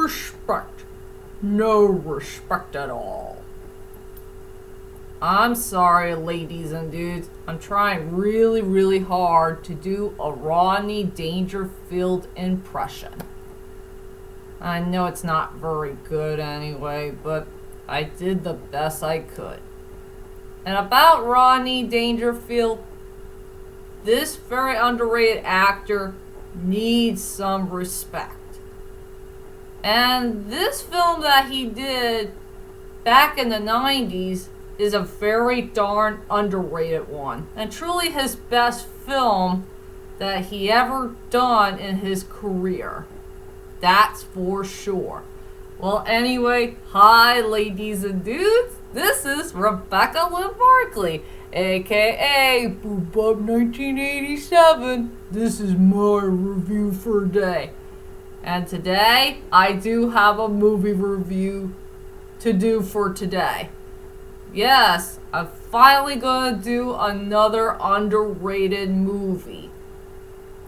respect. No respect at all. I'm sorry, ladies and dudes. I'm trying really, really hard to do a Rodney Dangerfield impression. I know it's not very good anyway, but I did the best I could. And about Rodney Dangerfield, this very underrated actor needs some respect. And this film that he did back in the 90s is a very darn underrated one. And truly his best film that he ever done in his career. That's for sure. Well, anyway, hi ladies and dudes. This is Rebecca Lynn Barkley, aka Boop 1987. This is my review for today. And today, I do have a movie review to do for today. Yes, I'm finally gonna do another underrated movie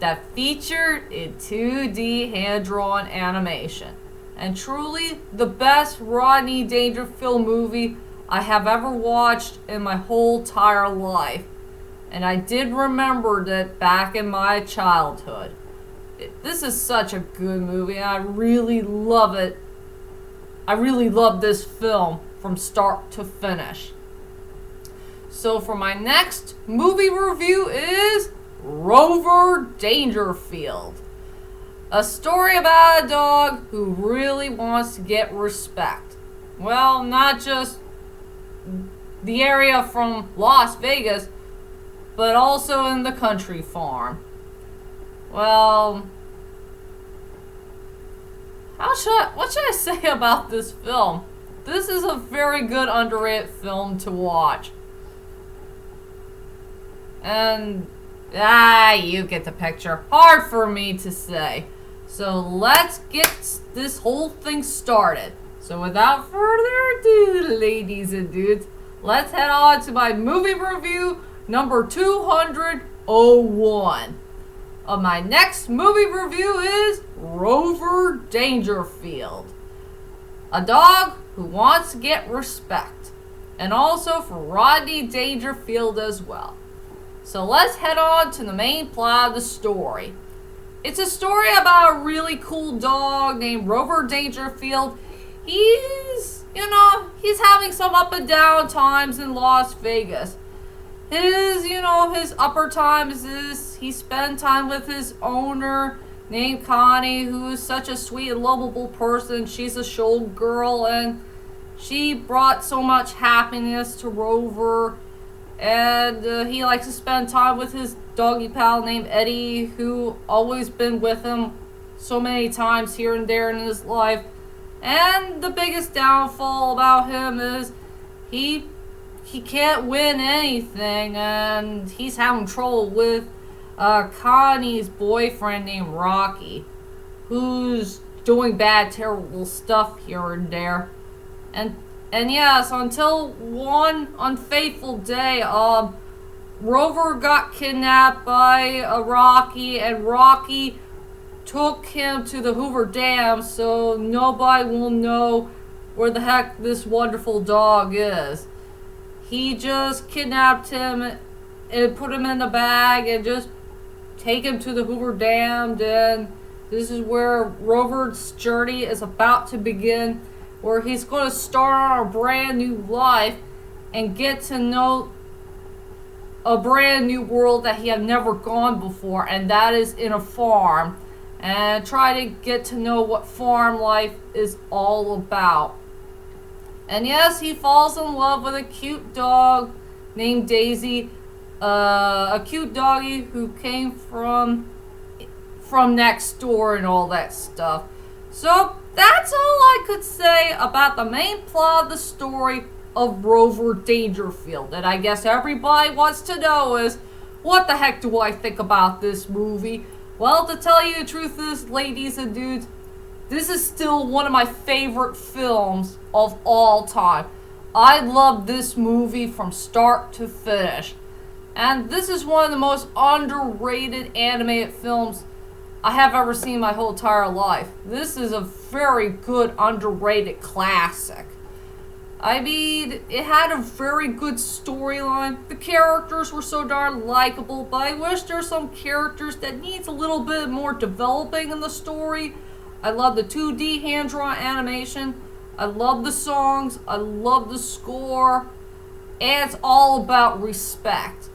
that featured in 2D hand-drawn animation. And truly, the best Rodney Dangerfield movie I have ever watched in my whole entire life. And I did remember that back in my childhood. This is such a good movie, and I really love it. I really love this film from start to finish. So for my next movie review is Rover Dangerfield. A story about a dog who really wants to get respect. Well, not just the area from Las Vegas, but also in the country farm. Well, what should I say about this film? This is a very good underrated film to watch. And, you get the picture. Hard for me to say. So let's get this whole thing started. So without further ado, ladies and dudes, let's head on to my movie review number 201. My next movie review is Rover Dangerfield. A dog who wants to get respect. And also for Rodney Dangerfield as well. So let's head on to the main plot of the story. It's a story about a really cool dog named Rover Dangerfield. He's having some up and down times in Las Vegas. His upper times is he spent time with his owner named Connie, who is such a sweet and lovable person. She's a show girl, and she brought so much happiness to Rover. And he likes to spend time with his doggy pal named Eddie, who always been with him so many times here and there in his life. And the biggest downfall about him is he can't win anything, and he's having trouble with Connie's boyfriend named Rocky, who's doing bad, terrible stuff here and there. And yes, until one unfaithful day, Rover got kidnapped by Rocky, and Rocky took him to the Hoover Dam, so nobody will know where the heck this wonderful dog is. He just kidnapped him and put him in the bag and just take him to the Hoover Dam. And this is where Rover's journey is about to begin, where he's going to start on a brand new life and get to know a brand new world that he had never gone before, and that is in a farm, and try to get to know what farm life is all about. And yes, he falls in love with a cute dog named Daisy, a cute doggy who came from next door and all that stuff. So that's all I could say about the main plot of the story of Rover Dangerfield. And I guess everybody wants to know is, what the heck do I think about this movie? Well, to tell you the truth is, ladies and dudes, this is still one of my favorite films of all time. I love this movie from start to finish. And this is one of the most underrated animated films I have ever seen in my whole entire life. This is a very good, underrated classic. I mean, it had a very good storyline. The characters were so darn likable, but I wish there's some characters that needs a little bit more developing in the story. I love the 2D hand-drawn animation. I love the songs. I love the score. And it's all about respect.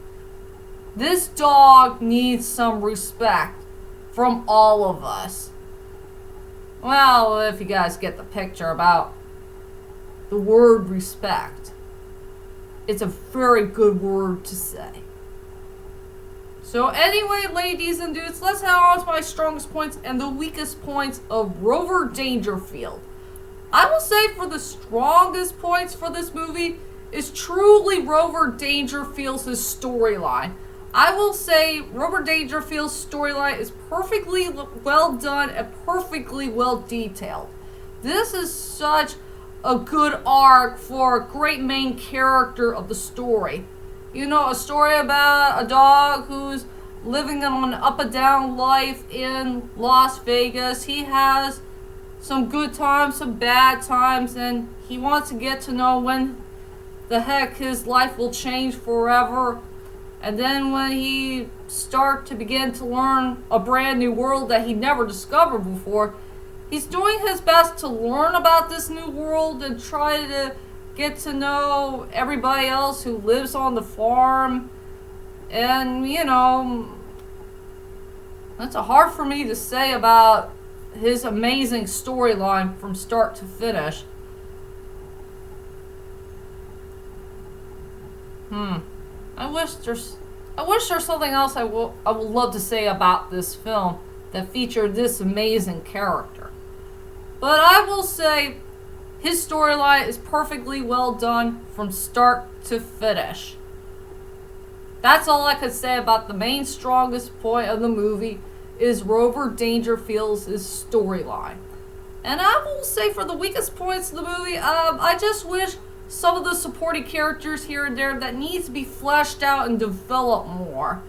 This dog needs some respect from all of us. Well, if you guys get the picture about the word respect. It's a very good word to say. So anyway, ladies and dudes, let's head on to my strongest points and the weakest points of Rover Dangerfield. I will say for the strongest points for this movie is truly Rover Dangerfield's storyline. I will say Rover Dangerfield's storyline is perfectly well done and perfectly well detailed. This is such a good arc for a great main character of the story. You know, a story about a dog who's living an up and down life in Las Vegas. He has some good times, some bad times, and he wants to get to know when the heck his life will change forever. And then when he starts to begin to learn a brand new world that he never discovered before, he's doing his best to learn about this new world and try to get to know everybody else who lives on the farm. And, you know, that's hard for me to say about his amazing storyline from start to finish. I wish there's something else I would love to say about this film that featured this amazing character. But I will say his storyline is perfectly well done from start to finish. That's all I could say about the main strongest point of the movie is Rover Dangerfield's storyline. And I will say for the weakest points of the movie, I just wish some of the supporting characters here and there that needs to be fleshed out and developed more.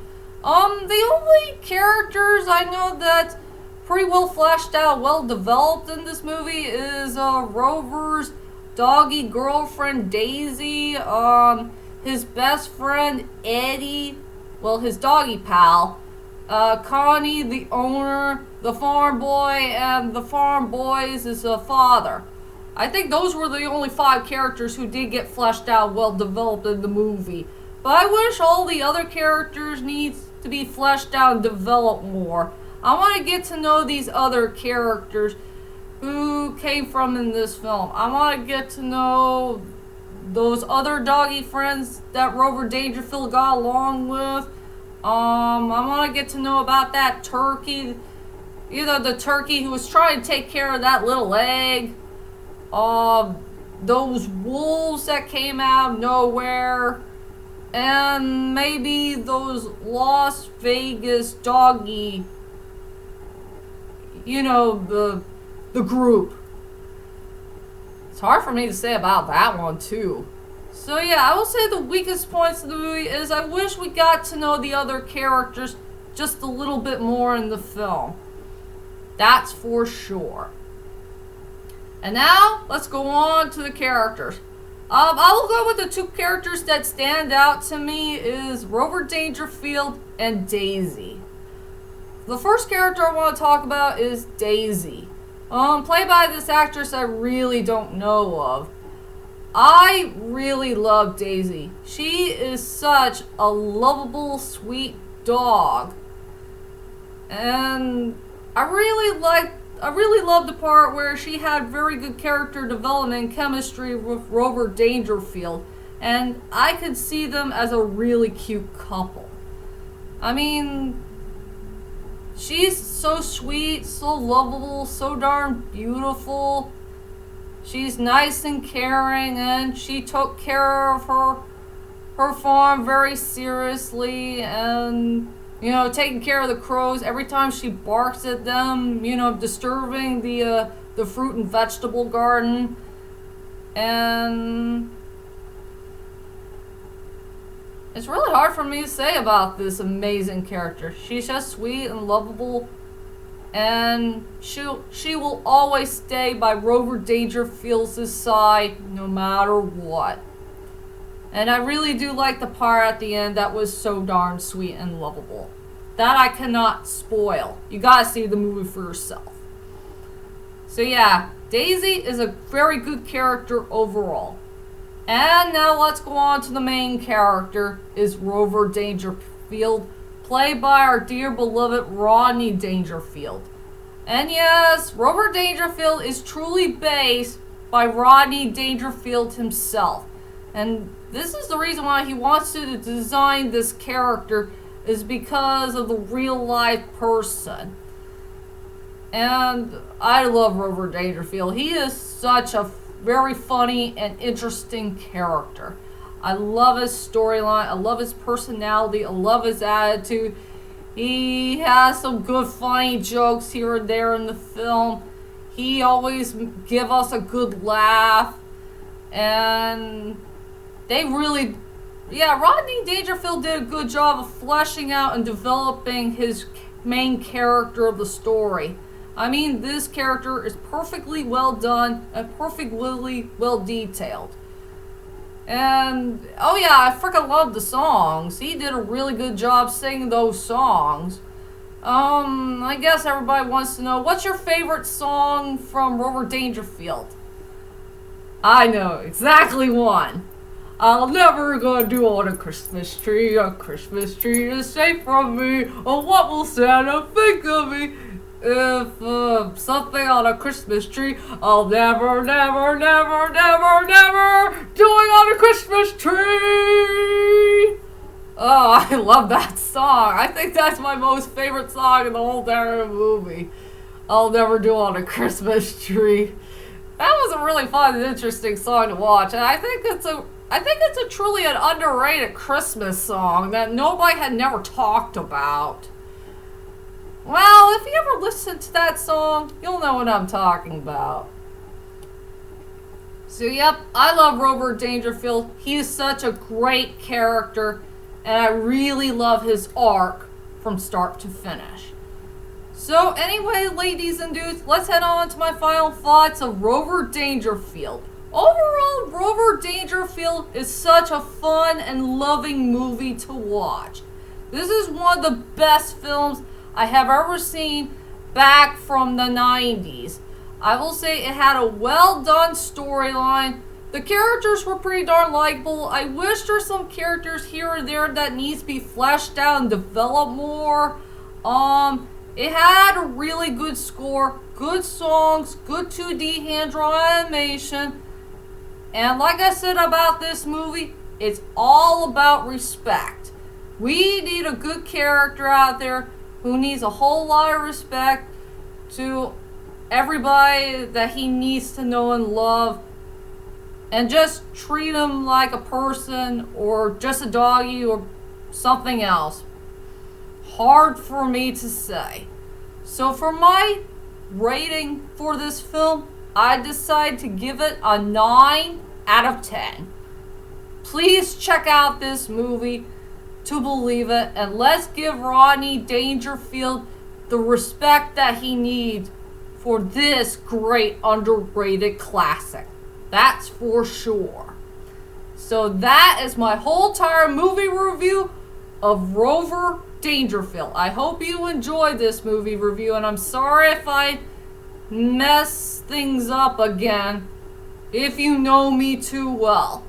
The only characters I know that pretty well fleshed out, well developed in this movie is Rover's doggy girlfriend Daisy, his best friend Eddie, well, his doggy pal, Connie, the owner, the farm boy, and the farm boy's father. I think those were the only 5 characters who did get fleshed out, well developed in the movie. But I wish all the other characters needs to be fleshed out and developed more. I want to get to know these other characters who came from in this film. I want to get to know those other doggy friends that Rover Dangerfield got along with. I want to get to know about that turkey. Either the turkey who was trying to take care of that little egg. Those wolves that came out of nowhere. And maybe those Las Vegas doggy, you know, the group. It's hard for me to say about that one too. So yeah, I will say the weakest points of the movie is I wish we got to know the other characters just a little bit more in the film. That's for sure. And now, let's go on to the characters. I will go with the 2 characters that stand out to me is Rover Dangerfield and Daisy. The first character I want to talk about is Daisy. Played by this actress I really don't know of. I really love Daisy. She is such a lovable, sweet dog. And I really love the part where she had very good character development and chemistry with Rover Dangerfield. And I could see them as a really cute couple. I mean, she's so sweet, so lovable, so darn beautiful. She's nice and caring, and she took care of her farm very seriously, and, you know, taking care of the crows every time she barks at them, you know, disturbing the fruit and vegetable garden. And it's really hard for me to say about this amazing character. She's just sweet and lovable And she will always stay by Rover Dangerfield's side no matter what. And I really do like the part at the end that was so darn sweet and lovable. That I cannot spoil. You gotta see the movie for yourself. So yeah, Daisy is a very good character overall. And now let's go on to the main character, is Rover Dangerfield, played by our dear beloved Rodney Dangerfield. And yes, Rover Dangerfield is truly based by Rodney Dangerfield himself. And this is the reason why he wants to design this character, is because of the real life person. And I love Rover Dangerfield. He is such a very funny and interesting character. I love his storyline. I love his personality. I love his attitude. He has some good funny jokes here and there in the film. He always give us a good laugh. And they really, Rodney Dangerfield did a good job of fleshing out and developing his main character of the story. I mean, this character is perfectly well done and perfectly well detailed. And, oh yeah, I freaking love the songs. He did a really good job singing those songs. I guess everybody wants to know, what's your favorite song from Rover Dangerfield? I know exactly one. I'll never gonna do on a Christmas tree to say from me. Oh, what will Santa think of me? If something on a Christmas tree, I'll never, never, never, never, never doing on a Christmas tree. Oh, I love that song. I think that's my most favorite song in the whole entire movie. I'll never do on a Christmas tree. That was a really fun and interesting song to watch, and I think it's a truly an underrated Christmas song that nobody had never talked about. Well, if you ever listen to that song, you'll know what I'm talking about. So yep, I love Rover Dangerfield. He is such a great character, and I really love his arc from start to finish. So anyway, ladies and dudes, let's head on to my final thoughts of Rover Dangerfield. Overall, Rover Dangerfield is such a fun and loving movie to watch. This is one of the best films I have ever seen back from the 90s. I will say it had a well done storyline. The characters were pretty darn likable. I wish there's some characters here and there that needs to be fleshed out and developed more. It had a really good score, good songs, good 2D hand-drawn animation. And like I said about this movie, it's all about respect. We need a good character out there who needs a whole lot of respect to everybody that he needs to know and love, and just treat him like a person or just a doggy or something else. Hard for me to say. So for my rating for this film, I decided to give it a 9 out of 10. Please check out this movie to believe it, and let's give Rodney Dangerfield the respect that he needs for this great underrated classic. That's for sure. So that is my whole entire movie review of Rover Dangerfield. I hope you enjoyed this movie review, and I'm sorry if I mess things up again. If you know me too well,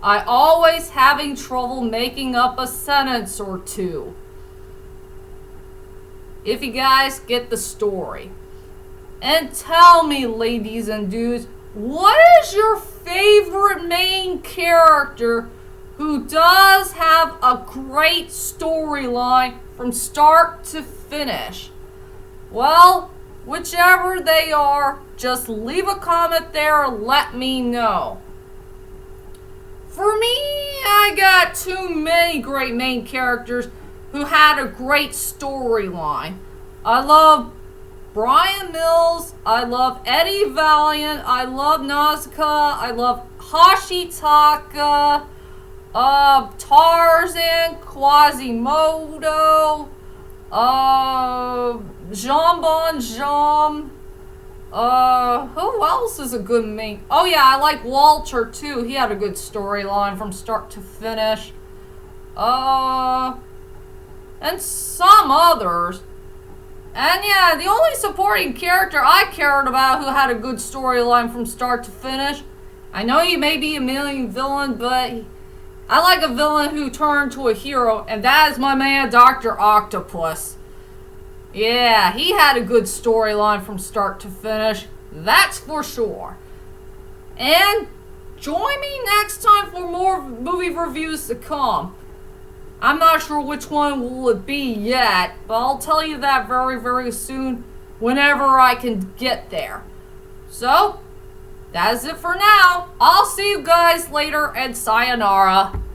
I always having trouble making up a sentence or two. If you guys get the story. And tell me, ladies and dudes, what is your favorite main character who does have a great storyline from start to finish? Well, whichever they are, just leave a comment there and let me know. For me, I got too many great main characters who had a great storyline. I love Brian Mills, I love Eddie Valiant, I love Nausicaa, I love Hashitaka, Tarzan, Quasimodo, Jean Bon Jean. Who else is a good main? Oh yeah, I like Walter too. He had a good storyline from start to finish. And some others. And yeah, the only supporting character I cared about who had a good storyline from start to finish. I know he may be a main villain, but I like a villain who turned to a hero, and that is my man, Dr. Octopus. Yeah, he had a good storyline from start to finish. That's for sure. And join me next time for more movie reviews to come. I'm not sure which one will it be yet, but I'll tell you that very, very soon whenever I can get there. So, that is it for now. I'll see you guys later, and sayonara.